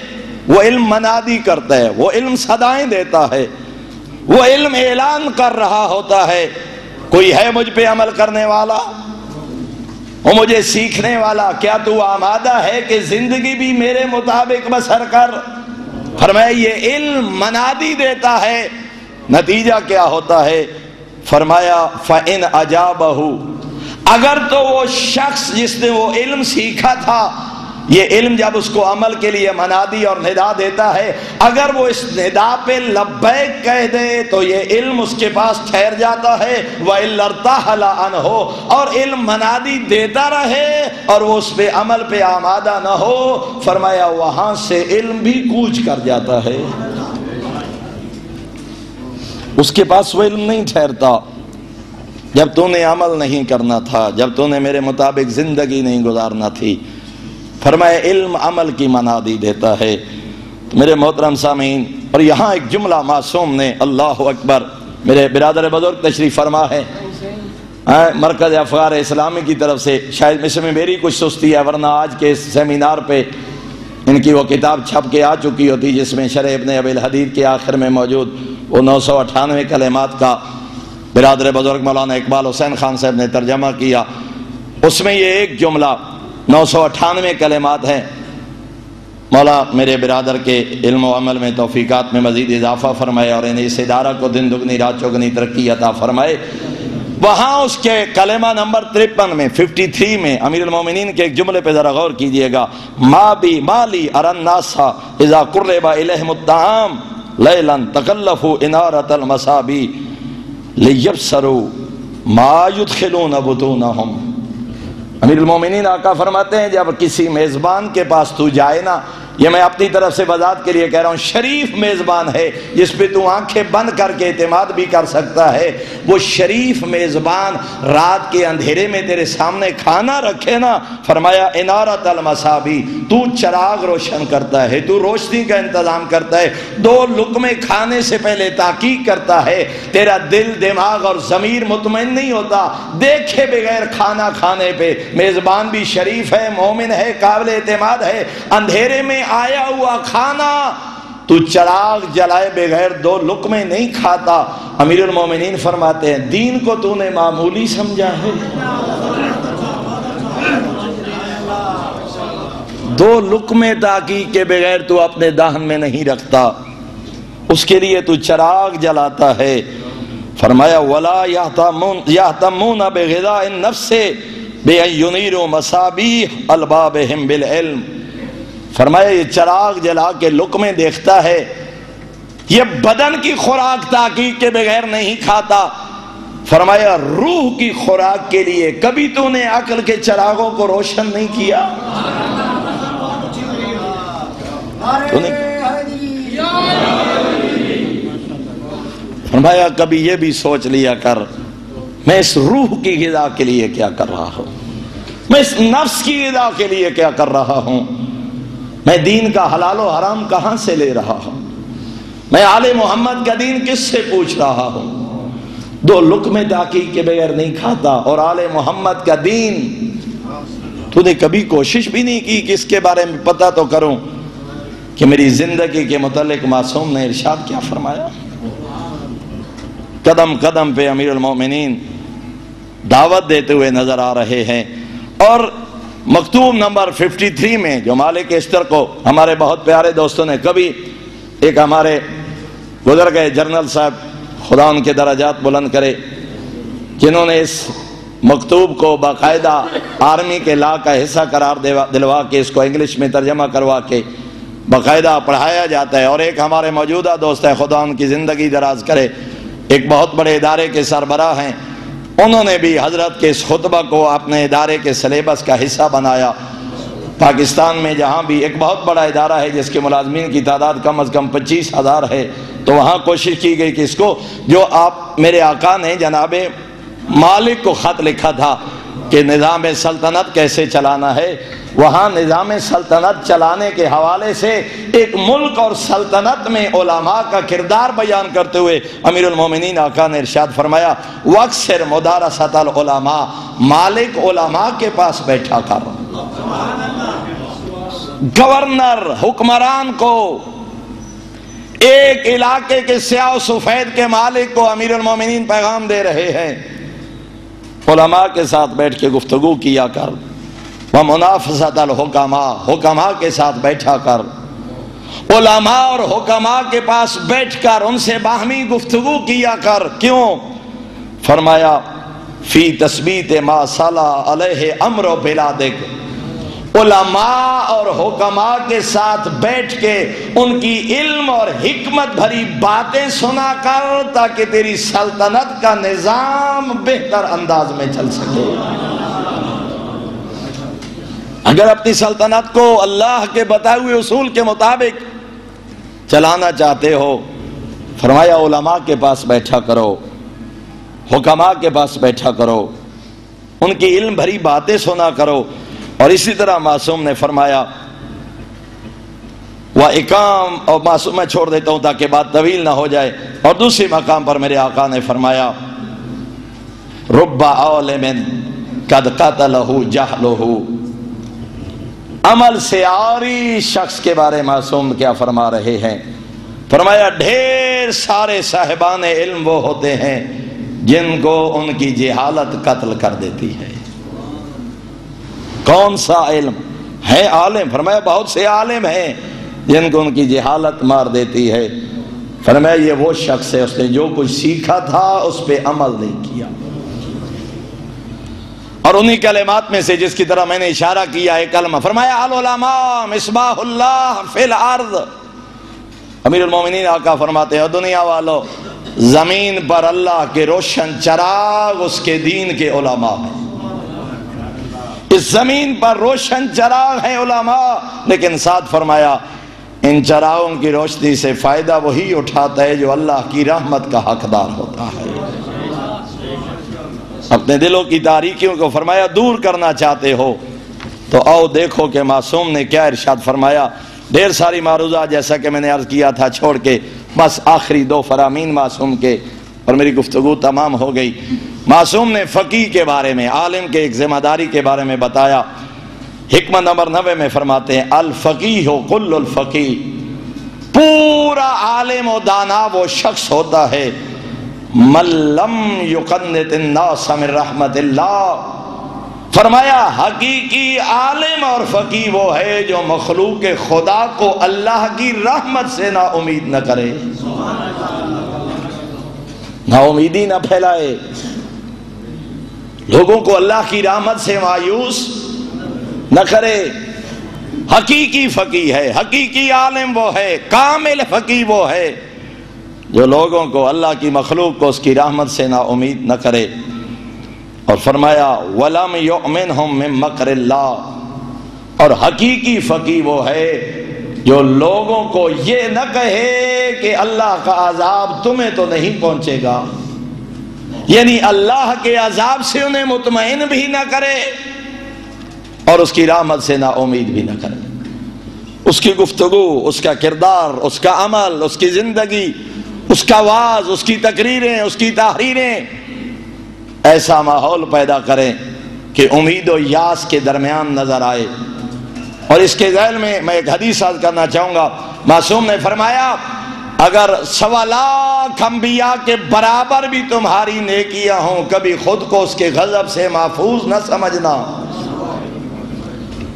وہ علم منادی کرتا ہے، وہ علم صدائیں دیتا ہے، وہ علم اعلان کر رہا ہوتا ہے کوئی ہے مجھ پہ عمل کرنے والا، وہ مجھے سیکھنے والا، کیا تو آمادہ ہے کہ زندگی بھی میرے مطابق بسر کر؟ فرمایا یہ علم منادی دیتا ہے۔ نتیجہ کیا ہوتا ہے؟ فرمایا فَإِنْ أَجَابَهُ، اگر تو وہ شخص جس نے وہ علم سیکھا تھا، یہ علم جب اس کو عمل کے لیے منادی اور ندا دیتا ہے، اگر وہ اس ندا پہ لبیک کہہ دے تو یہ علم اس کے پاس ٹھہر جاتا ہے، وَإِلَّا ارْتَحَلَ عَنْهُ، اور علم منادی دیتا رہے اور وہ اس پہ عمل پہ آمادہ نہ ہو، فرمایا وہاں سے علم بھی کوچ کر جاتا ہے، اس کے پاس وہ علم نہیں ٹھہرتا۔ جب تو نے عمل نہیں کرنا تھا، جب تو نے میرے مطابق زندگی نہیں گزارنا تھی، فرمایا علم عمل کی منادی دیتا ہے۔ میرے محترم سامعین، اور یہاں ایک جملہ معصوم نے، اللہ اکبر، میرے برادر بزرگ تشریف فرما ہے مرکز افکار اسلامی کی طرف سے، شاید اس میں میری کچھ سستی ہے ورنہ آج کے اس سیمینار پہ ان کی وہ کتاب چھپ کے آ چکی ہوتی جس میں شرح ابن ابی الحدید کے آخر میں موجود وہ 998 کلمات کا برادر بزرگ مولانا اقبال حسین خان صاحب نے ترجمہ کیا۔ اس میں یہ ایک جملہ 998 کلمات ہیں۔ مولا میرے برادر کے علم و عمل میں توفیقات میں مزید اضافہ فرمائے اور انہیں اس ادارہ کو دن دگنی رات چوگنی ترقی عطا فرمائے۔ وہاں اس کے کلمہ نمبر 53 میں 53 میں امیر المومنین کے ایک جملے پہ ذرا غور کیجئے گا، ما بی مالی ارن ناسا اذا قرب الیہم الطعام لیلا تکلفوا انارۃ المصابی لیبصروا ما یدخلون بطونہم۔ امیر المومنین آقا فرماتے ہیں جب کسی میزبان کے پاس تو جائے نا، یہ میں اپنی طرف سے وضاحت کے لیے کہہ رہا ہوں، شریف میزبان ہے جس پہ تو آنکھیں بند کر کے اعتماد بھی کر سکتا ہے، وہ شریف میزبان رات کے اندھیرے میں تیرے سامنے کھانا رکھے نا، فرمایا انارۃ المصابی، تو چراغ روشن کرتا ہے، تو روشنی کا انتظام کرتا ہے، 2 لقمے کھانے سے پہلے تحقیق کرتا ہے، تیرا دل دماغ اور ضمیر مطمئن نہیں ہوتا دیکھے بغیر کھانا کھانے پہ۔ میزبان بھی شریف ہے، مومن ہے، قابل اعتماد ہے، اندھیرے میں آیا ہوا کھانا تو چراغ جلائے بغیر 2 لقمے نہیں کھاتا۔ امیر المومنین فرماتے ہیں دین کو تو نے معمولی سمجھا ہے، 2 لقمے تحقیق کے بغیر تو اپنے دہن میں نہیں رکھتا، اس کے لیے تو چراغ جلاتا ہے۔ فرمایا وَلَا يَهْتَمُّونَ بِغِذَاءِ النَّفْسِ بِأَن يُنِيرُوا مَصَابِيحَ أَلْبَابِهِمْ بِالْعِلْمِ۔ فرمایا یہ چراغ جلا کے لقمے دیکھتا ہے، یہ بدن کی خوراک تحقیق کے بغیر نہیں کھاتا، فرمایا روح کی خوراک کے لیے کبھی تو نے عقل کے چراغوں کو روشن نہیں کیا؟ فرمایا کبھی یہ بھی سوچ لیا کر میں اس روح کی غذا کے لیے کیا کر رہا ہوں، میں اس نفس کی غذا کے لیے کیا کر رہا ہوں، میں دین کا حلال و حرام کہاں سے لے رہا ہوں، میں آل محمد کا دین کس سے پوچھ رہا ہوں، 2 لقمے تحقیق کے بغیر نہیں کھاتا، اور آل محمد کا دین تو نے کبھی کوشش بھی نہیں کی کہ اس کے بارے میں پتہ تو کروں کہ میری زندگی کے متعلق معصوم نے ارشاد کیا فرمایا۔ قدم قدم پہ امیر المومنین دعوت دیتے ہوئے نظر آ رہے ہیں، اور مکتوب نمبر 53 میں جو مالک اشتر کو ہمارے بہت پیارے دوستوں نے، کبھی ایک ہمارے گزر گئے جنرل صاحب خدا ان کے درجات بلند کرے، جنہوں نے اس مکتوب کو باقاعدہ آرمی کے لا کا حصہ قرار دلوا کے اس کو انگلش میں ترجمہ کروا کے باقاعدہ پڑھایا جاتا ہے۔ اور ایک ہمارے موجودہ دوست ہے، خدا ان کی زندگی دراز کرے، ایک بہت بڑے ادارے کے سربراہ ہیں، انہوں نے بھی حضرت کے اس خطبہ کو اپنے ادارے کے سلیبس کا حصہ بنایا۔ پاکستان میں جہاں بھی ایک بہت بڑا ادارہ ہے جس کے ملازمین کی تعداد کم از کم 25,000 ہے، تو وہاں کوشش کی گئی کہ اس کو، جو آپ میرے آقا نے جناب مالک کو خط لکھا تھا کہ نظام سلطنت کیسے چلانا ہے، وہاں نظام سلطنت چلانے کے حوالے سے ایک ملک اور سلطنت میں علماء کا کردار بیان کرتے ہوئے امیر المومنین آقا نے ارشاد فرمایا وَأَكْثِرْ مُدَارَسَةَ الْعُلَمَاء، مالک علماء کے پاس بیٹھا کر۔ گورنر حکمران کو، ایک علاقے کے سیاہ و سفید کے مالک کو امیر المومنین پیغام دے رہے ہیں، علماء کے ساتھ بیٹھ کے گفتگو کیا کر۔ وَمُنَافَسَةَ الْحُكَمَاء، حکماء کے ساتھ بیٹھا کر، علماء اور حکماء کے پاس بیٹھ کر ان سے باہمی گفتگو کیا کر۔ کیوں؟ فرمایا فی تثبیت ما صلی علیہ امر بلادک، علماء اور حکماء کے ساتھ بیٹھ کے ان کی علم اور حکمت بھری باتیں سنا کر تاکہ تیری سلطنت کا نظام بہتر انداز میں چل سکے۔ اگر اپنی سلطنت کو اللہ کے بتائے ہوئے اصول کے مطابق چلانا چاہتے ہو، فرمایا علماء کے پاس بیٹھا کرو، حکماء کے پاس بیٹھا کرو، ان کی علم بھری باتیں سنا کرو۔ اور اسی طرح معصوم نے فرمایا وَإِقَام، اور معصوم میں چھوڑ دیتا ہوں تاکہ بات طویل نہ ہو جائے، اور دوسری مقام پر میرے آقا نے فرمایا رُبَّ عَالِمٍ قَدْ قَتَلَهُ جَهْلُهُ، عمل سے عاری شخص کے بارے معصوم کیا فرما رہے ہیں؟ فرمایا ڈھیر سارے صاحبان علم وہ ہوتے ہیں جن کو ان کی جہالت قتل کر دیتی ہے۔ کون سا علم ہے؟ عالم۔ فرمایا بہت سے عالم ہیں جن کو ان کی جہالت مار دیتی ہے۔ فرمایا یہ وہ شخص ہے اس نے جو کچھ سیکھا تھا اس پہ عمل نہیں کیا۔ اور انہی کلمات میں سے جس کی طرح میں نے اشارہ کیا ہے کلمہ، فرمایا العلماء مصباح اللہ فی الارض، امیر المومنین آقا فرماتے ہیں دنیا والو، زمین پر اللہ کے روشن چراغ اس کے دین کے علماء ہیں۔ اس زمین پر روشن چراغ ہے علماء، لیکن ساتھ فرمایا ان چراغوں کی روشنی سے فائدہ وہی اٹھاتا ہے جو اللہ کی رحمت کا حقدار ہوتا ہے۔ اپنے دلوں کی تاریکیوں کو فرمایا دور کرنا چاہتے ہو تو آؤ دیکھو کہ معصوم نے کیا ارشاد فرمایا۔ ڈھیر ساری معروضات جیسا کہ میں نے عرض کیا تھا چھوڑ کے بس آخری 2 فرامین معصوم کے اور میری گفتگو تمام ہو گئی۔ معصوم نے فقیہ کے بارے میں، عالم کے ایک ذمہ داری کے بارے میں بتایا۔ حکمہ نمبر 90 میں فرماتے ہیں الفقیہ کل الفقیہ، پورا عالم و دانا وہ شخص ہوتا ہے من لم یقنط الناس من رحمت اللہ، فرمایا حقیقی عالم اور فقیہ وہ ہے جو مخلوق خدا کو اللہ کی رحمت سے نا امید نہ کرے، نا امیدی نہ پھیلائے، لوگوں کو اللہ کی رحمت سے مایوس نہ کرے۔ حقیقی فقیہ ہے، حقیقی عالم وہ ہے، کامل فقیہ وہ ہے جو لوگوں کو، اللہ کی مخلوق کو اس کی رحمت سے نا امید نہ کرے۔ اور فرمایا وَلَمْ يُؤْمِنْهُمْ مِنْ مَكْرِ اللَّهِ، اور حقیقی فقیہ وہ ہے جو لوگوں کو یہ نہ کہے کہ اللہ کا عذاب تمہیں تو نہیں پہنچے گا، یعنی اللہ کے عذاب سے انہیں مطمئن بھی نہ کرے اور اس کی رحمت سے نا امید بھی نہ کرے۔ اس کی گفتگو، اس کا کردار، اس کا عمل، اس کی زندگی، اس کا واعظ، اس کی تقریریں، اس کی تحریریں ایسا ماحول پیدا کریں کہ امید و یاس کے درمیان نظر آئے۔ اور اس کے ذیل میں میں ایک حدیث عرض کرنا چاہوں گا۔ معصوم نے فرمایا اگر 1.25 لاکھ انبیاء کے برابر بھی تمہاری نیکیاں ہوں، کبھی خود کو اس کے غضب سے محفوظ نہ سمجھنا۔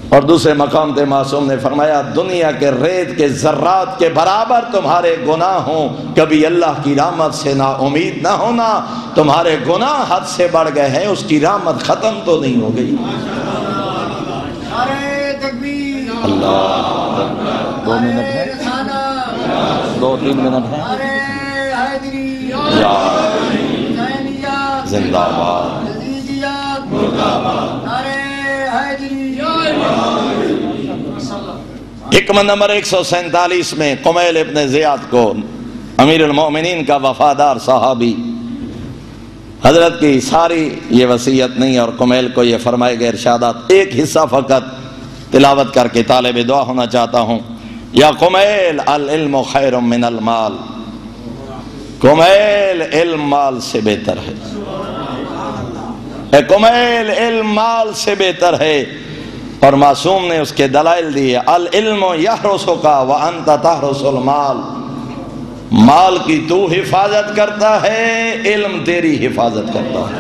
اور دوسرے مقام پہ معصوم نے فرمایا دنیا کے ریت کے ذرات کے برابر تمہارے گناہ ہوں، کبھی اللہ کی رحمت سے نا امید نہ ہونا، تمہارے گناہ حد سے بڑھ گئے ہیں، اس کی رحمت ختم تو نہیں ہو گئی۔ اللہ 2 منٹ ہے، 2-3 منٹ ہے۔ یا زندہ باد، حکمت نمبر 147 میں قمیل ابن زیاد کو امیر المومنین کا وفادار صحابی، حضرت کی ساری یہ وصیت نہیں اور قمیل کو یہ فرمائے گئے ارشادات، ایک حصہ فقط تلاوت کر کے طالب دعا ہونا چاہتا ہوں۔ یا قمیل العلم خیر من المال، قمیل علم مال سے بہتر ہے، اے قمیل علم مال سے بہتر ہے۔ اور معصوم نے اس کے دلائل دیے، العلم یحرسک وانت تحرس المال، مال کی تو حفاظت کرتا ہے، علم تیری حفاظت کرتا ہے۔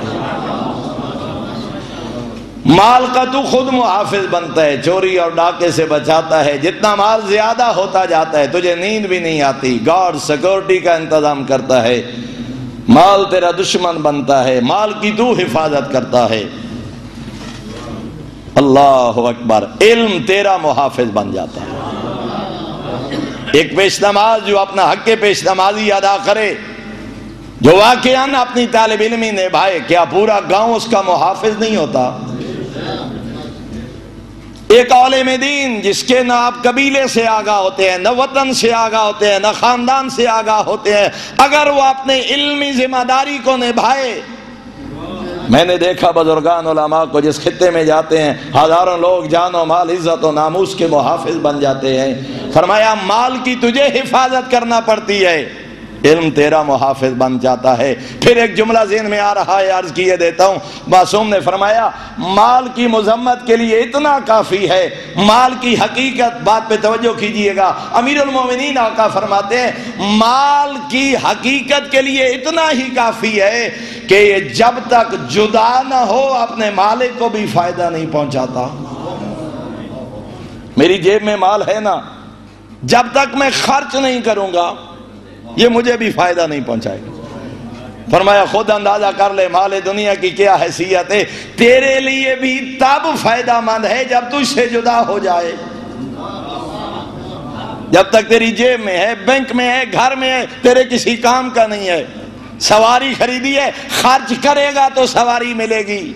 مال کا تو خود محافظ بنتا ہے، چوری اور ڈاکے سے بچاتا ہے، جتنا مال زیادہ ہوتا جاتا ہے تجھے نیند بھی نہیں آتی، گارڈ سیکورٹی کا انتظام کرتا ہے، مال تیرا دشمن بنتا ہے، مال کی تو حفاظت کرتا ہے۔ اللہ اکبر، علم تیرا محافظ بن جاتا ہے۔ ایک پیش نماز جو اپنا حق پیش نمازی ادا کرے، جو واقعاً اپنی طالب علمی نبھائے، کیا پورا گاؤں اس کا محافظ نہیں ہوتا؟ ایک عالم دین جس کے نہ آپ قبیلے سے آگاہ ہوتے ہیں، نہ وطن سے آگاہ ہوتے ہیں، نہ خاندان سے آگاہ ہوتے ہیں، اگر وہ اپنے علمی ذمہ داری کو نبھائے، میں نے دیکھا بزرگان علماء کو جس خطے میں جاتے ہیں ہزاروں لوگ جان و مال عزت و ناموس کے محافظ بن جاتے ہیں۔ فرمایا مال کی تجھے حفاظت کرنا پڑتی ہے، علم تیرا محافظ بن جاتا ہے۔ پھر ایک جملہ ذہن میں آ رہا ہے، عرض کیے دیتا ہوں۔ معصوم نے فرمایا مال کی مذمت کے لیے اتنا کافی ہے، مال کی حقیقت، بات پہ توجہ کیجئے گا، امیر المومنین آقا فرماتے ہیں مال کی حقیقت کے لیے اتنا ہی کافی ہے کہ یہ جب تک جدا نہ ہو اپنے مالک کو بھی فائدہ نہیں پہنچاتا۔ میری جیب میں مال ہے نا، جب تک میں خرچ نہیں کروں گا یہ مجھے بھی فائدہ نہیں پہنچائے گا۔ فرمایا خود اندازہ کر لے مال دنیا کی کیا حیثیت ہے، تیرے لیے بھی تب فائدہ مند ہے جب تجھ سے جدا ہو جائے۔ جب تک تیری جیب میں ہے، بینک میں ہے، گھر میں ہے، تیرے کسی کام کا نہیں ہے۔ سواری خریدی ہے، خرچ کرے گا تو سواری ملے گی،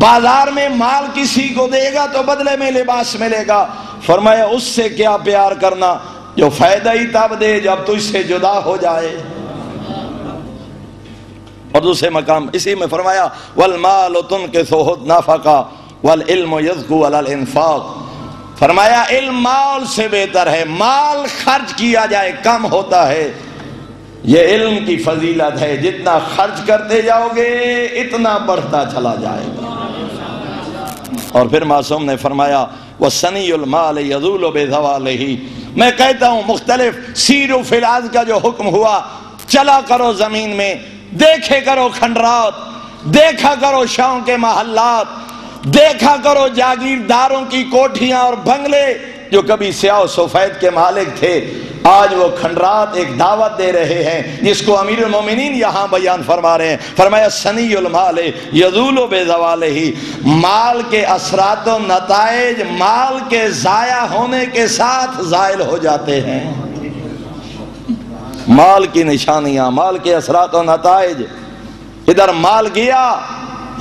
بازار میں مال کسی کو دے گا تو بدلے میں لباس ملے گا۔ فرمایا اس سے کیا پیار کرنا جو فائدہ ہی تب دے جب تجھ سے جدا ہو جائے۔ اور دوسرے مقام اسی میں فرمایا والمال تنکثہ النفقہ والعلم یزکو علی الانفاق، فرمایا علم مال سے بہتر ہے، مال خرچ کیا جائے کم ہوتا ہے، یہ علم کی فضیلت ہے، جتنا خرچ کرتے جاؤ گے اتنا بڑھتا چلا جائے گا۔ اور پھر معصوم نے فرمایا وَسَنِيُّ الْمَالِ يَذُولُ بِزَوَالِهِ، میں کہتا ہوں مختلف سیرو فلاز کا جو حکم ہوا، چلا کرو زمین میں، دیکھے کرو کھنڈرات، دیکھا کرو شاہوں کے محلات، دیکھا کرو جاگیرداروں کی کوٹھیاں اور بنگلے جو کبھی سیاہ و سفید کے مالک تھے، آج وہ کھنڈرات ایک دعوت دے رہے ہیں جس کو امیر المومنین یہاں بیان فرما رہے ہیں۔ فرمایا سنی المال یذول بزوالہ، مال کے اثرات و نتائج مال کے ضائع ہونے کے ساتھ زائل ہو جاتے ہیں۔ مال کی نشانیاں، مال کے اثرات و نتائج، ادھر مال گیا،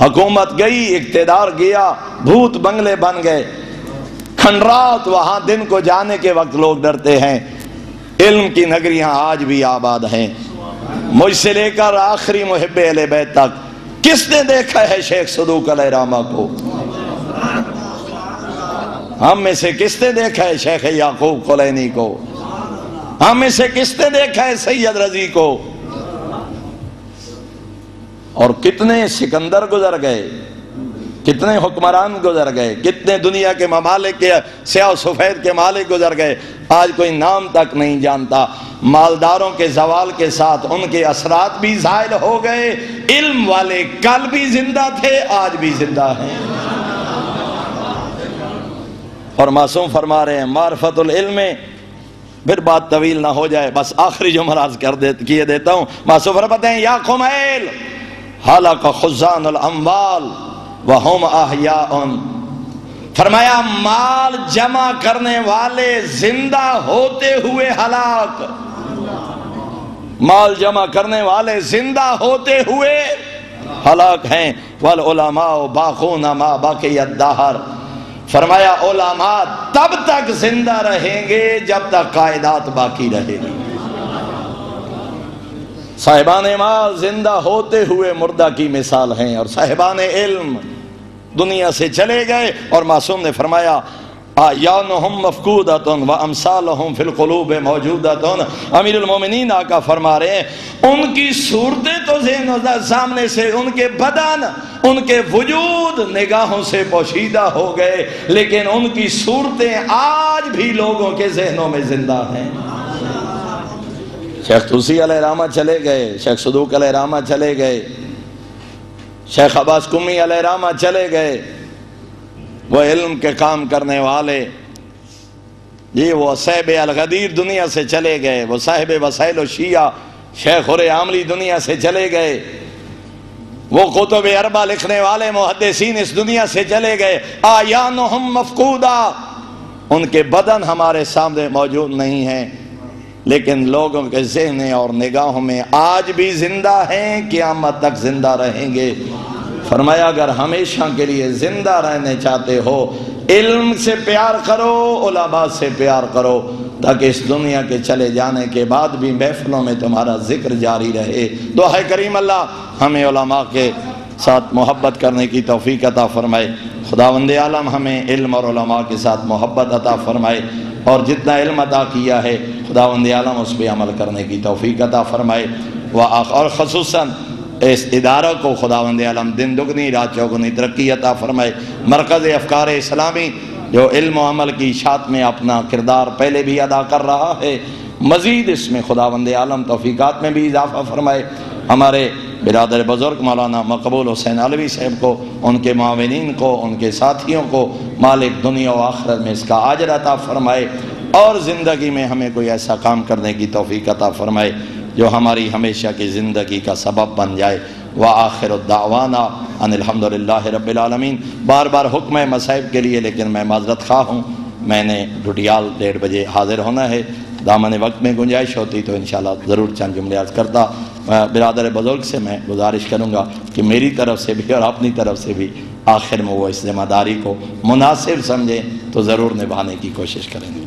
حکومت گئی، اقتدار گیا، بھوت بنگلے بن گئے، کھنڈرات، وہاں دن کو جانے کے وقت لوگ ڈرتے ہیں۔ علم کی نگریاں آج بھی آباد ہیں، مجھ سے لے کر آخری محب اہل بیت تک۔ کس نے دیکھا ہے شیخ صدوق علیہ رحمہ کو؟ ہم میں سے کس نے دیکھا ہے شیخ یعقوب کلینی کو؟ ہم میں سے کس نے دیکھا ہے سید رضی کو؟ اور کتنے سکندر گزر گئے، کتنے حکمران گزر گئے، کتنے دنیا کے ممالک کے سیاہ و سفید کے مالک گزر گئے، آج کوئی نام تک نہیں جانتا۔ مالداروں کے زوال کے ساتھ ان کے اثرات بھی زائل ہو گئے۔ علم والے کل بھی زندہ تھے، آج بھی زندہ ہیں۔ اور معصوم فرما رہے ہیں معرفت العلم، پھر بات طویل نہ ہو جائے بس آخری جملہ عرض کیے دیتا ہوں. معصوم فرماتے ہیں یا قمیل حلق خزان الاموال وہم احیاء، فرمایا مال جمع کرنے والے زندہ ہوتے ہوئے ہلاک، مال جمع کرنے والے زندہ ہوتے ہوئے ہلاک ہیں. والعلماء باقون ما بقی الدہر، فرمایا علماء تب تک زندہ رہیں گے جب تک قائدات باقی رہے گی. صاحبان مال زندہ ہوتے ہوئے مردہ کی مثال ہیں، اور صاحبان علم دنیا سے چلے گئے. اور معصوم نے فرمایا اعیانہم مفقودۃ وامثالہم فی القلوب موجودۃ. امیر المومنین آقا فرما رہے ہیں ان کی صورتیں تو ذہن سامنے سے، ان کے بدن، ان کے وجود نگاہوں سے پوشیدہ ہو گئے، لیکن ان کی صورتیں آج بھی لوگوں کے ذہنوں میں زندہ ہیں. شیخ توسی علیہ رحمہ چلے گئے، شیخ صدوق علیہ رحمہ چلے گئے، شیخ عباس قمی علیہ رحمہ چلے گئے، وہ علم کے کام کرنے والے. یہ وہ صاحب الغدیر دنیا سے چلے گئے، وہ صاحب وسائل و شیعہ شیخ خر عاملی دنیا سے چلے گئے، وہ کتب اربع لکھنے والے محدثین اس دنیا سے چلے گئے. اعیانہم مفقودہ، ان کے بدن ہمارے سامنے موجود نہیں ہیں، لیکن لوگوں کے ذہن اور نگاہوں میں آج بھی زندہ ہیں، قیامت تک زندہ رہیں گے. فرمایا اگر ہمیشہ کے لیے زندہ رہنے چاہتے ہو علم سے پیار کرو، علماء سے پیار کرو، تاکہ اس دنیا کے چلے جانے کے بعد بھی محفلوں میں تمہارا ذکر جاری رہے. دعا کریم اللہ ہمیں علماء کے ساتھ محبت کرنے کی توفیق عطا فرمائے. خداوند عالم ہمیں علم اور علماء کے ساتھ محبت عطا فرمائے، اور جتنا علم عطا کیا ہے خداوند عالم اس پہ عمل کرنے کی توفیق عطا فرمائے. اور خصوصاً اس ادارہ کو خداوند عالم دن دگنی رات چوگنی ترقی عطا فرمائے. مرکز افکار اسلامی جو علم و عمل کی اشاعت میں اپنا کردار پہلے بھی ادا کر رہا ہے، مزید اس میں خداوند عالم توفیقات میں بھی اضافہ فرمائے. ہمارے برادر بزرگ مولانا مقبول حسین علوی صاحب کو، ان کے معاونین کو، ان کے ساتھیوں کو مالک دنیا و آخرت میں اس کا اجر عطا فرمائے، اور زندگی میں ہمیں کوئی ایسا کام کرنے کی توفیق عطا فرمائے جو ہماری ہمیشہ کی زندگی کا سبب بن جائے. وآخر الدعوانا ان الحمدللہ رب العالمین. بار بار حکم ہے مصائب کے لیے، لیکن میں معذرت خواہ ہوں، میں نے ڈھٹیال 1:30 بجے حاضر ہونا ہے. دامن وقت میں گنجائش ہوتی تو انشاءاللہ ضرور چند جملے عرض کرتا. برادر بزرگ سے میں گزارش کروں گا کہ میری طرف سے بھی اور اپنی طرف سے بھی آخر میں وہ اس ذمہ داری کو مناسب سمجھیں تو ضرور نبھانے کی کوشش کریں گے.